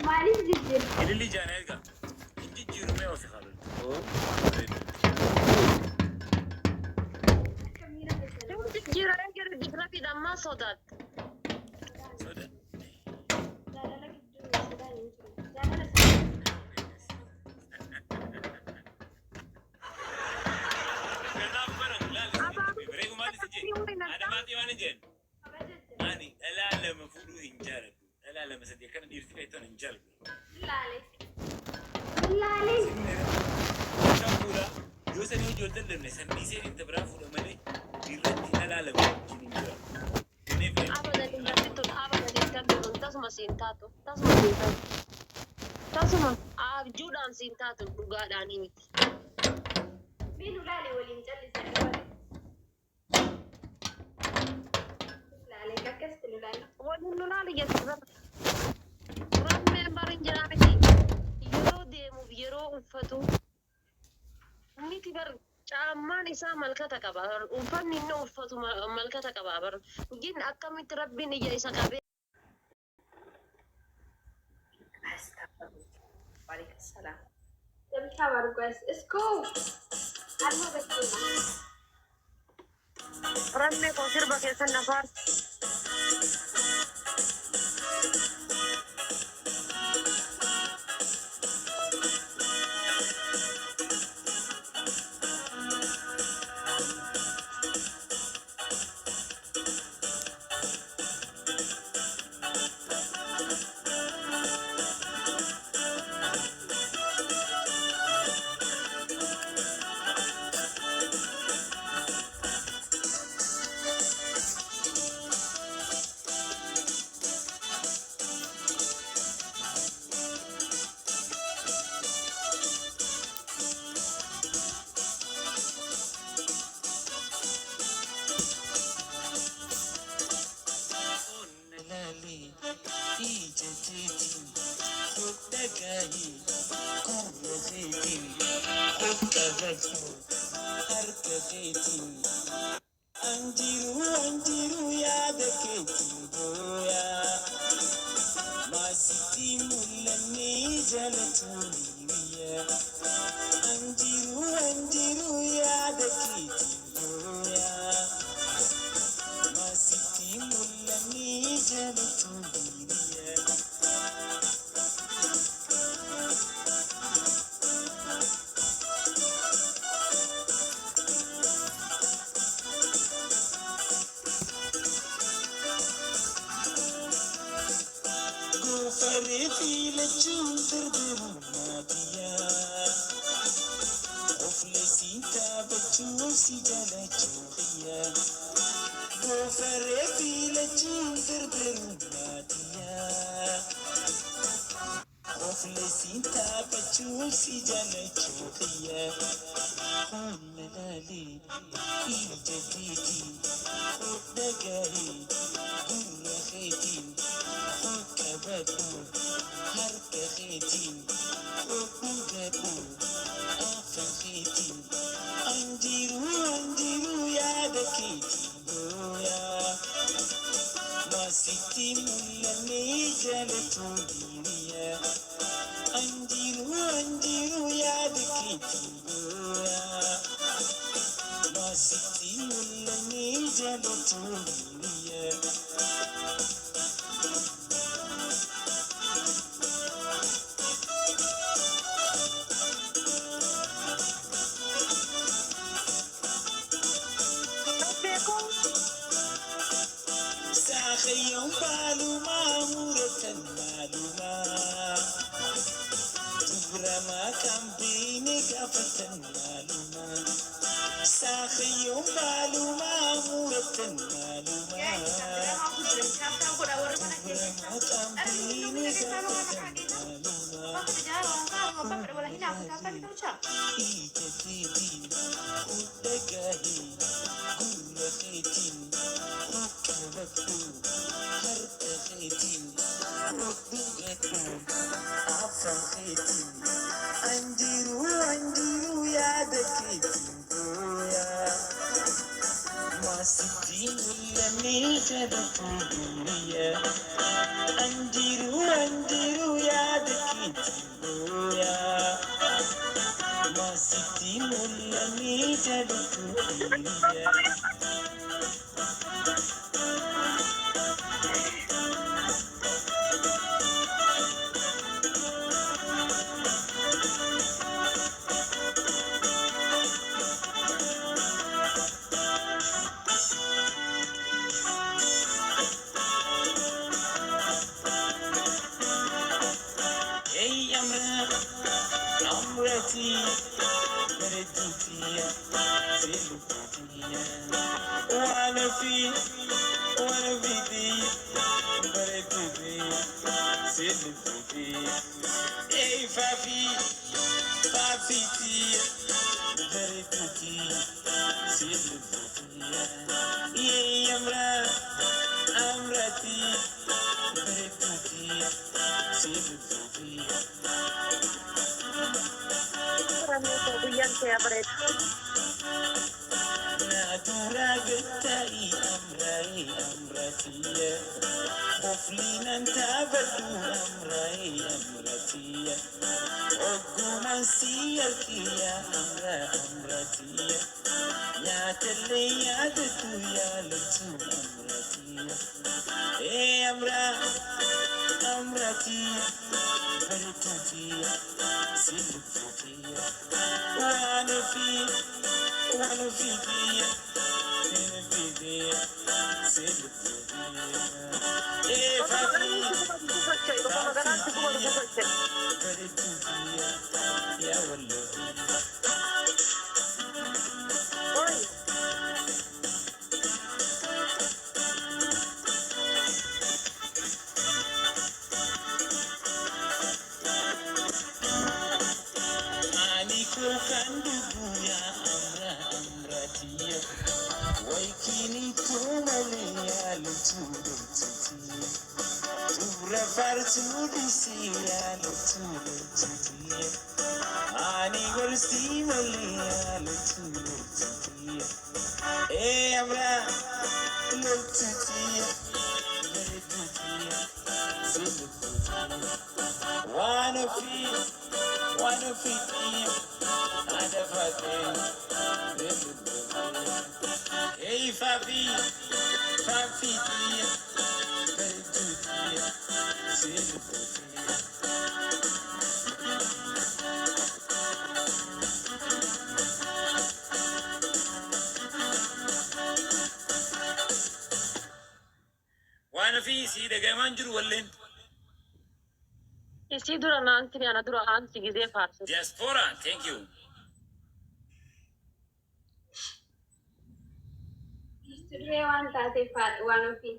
Maaliif jijjiirra? Ililli jaana erga. Jijjiirumee ofi haalu. Jijjiirraa jiru jibra fidammaa sodaatti. Soda. Jaalala gidduu sodaan hin jiru. Jaalala isaa Kanaaf bara laala. Bareegumaatti si jee. Adamaatti waan hin jeen. kabaja Ani dhalaa lama fuudhuu hin jaaladhu. Dhalaa lama sadii akkana dhiirti feetan hin jaaladhu. Laalee. Laalee. Kan fuudha. Yoo sanii ijoolleen lamne sanniisee dhimta biraa fuudha malee dhiirratti dhalaa lama wajjin hin jiraatu. Kunneen fe'e. Abadan hin galmeetun abadan hin galmeetun tasuma siin taatu tasuma siin taatu tasuma abjuudhaan siin taatu dhugaadhaanii miti. Miinu laalee waliin callisanii waliin. Laalee akkasitti nu laala. Waliin nu laali jechuudha. Rammeen barin jiraa miti yeroo deemuuf yeroo uffatu miti bar caammaan isaa malkata qaba uffanni inni uffatu malkata qaba bar gin akkamitti rabbiin ija isa qabee. Waalaikum salaam. Jabisa barbaas. Isko. Alma beektuu. Rammee koo sirba keessan nafaar. Anjiru ya dake doya masiti mulani jalatuniya Anjiru ya dake doya masiti mulani jalatuniya فريتي للجودر برماديا وفلسي تابتو سجالة جوخيا فريتي للجودر برماديا وفلسي تابتو سجالة جوخيا قول لالي إيجاديتي ودقاهي قرخيتي وكبدو هركخيتي وكبدو أفخيتي أنجيرو يا دكيتي دويا ما ستي ملني جالتو ديريا أنجيرو يا دكيتي دويا ما ستي ملني جالتو ديريا يوم معلومة مرة معلومة تبرى ما كان بيني قفة معلومة ساخي يوم معلومة مرة معلومة تبرى ما كان بيني قفة معلومة إيجاديتي ودقاهي قول خيتي وكبتو هرتخيتي وبقتو عفا خيتي dunia anjiru anjiru ya dekitu ya masih timulani jadi dunia hey amrati meretutia silutia وانا في دي meretutia silutia hey fafi tia meretutia silutia hey amrati meretutia silutia Ramai kuyan saya berarti. Natura getai amratia Oflinan tabadu amratia Oguman siyarkiya amratia Nyatele yadatu ya lutu amratia amratia Beritutia silutia Wanna be Waikini tumalia lututia Tura fartudisia lututia Ani golsi malia lututia amra lututia lututia silututia wanna feel ada fatin hey fafi tia beritutia silututia وانا في سيدة كمان جرو ولين Isi dura nanti ni anak dura anti gede farsi. diaspora thank you Isturee waan taateef waan ofii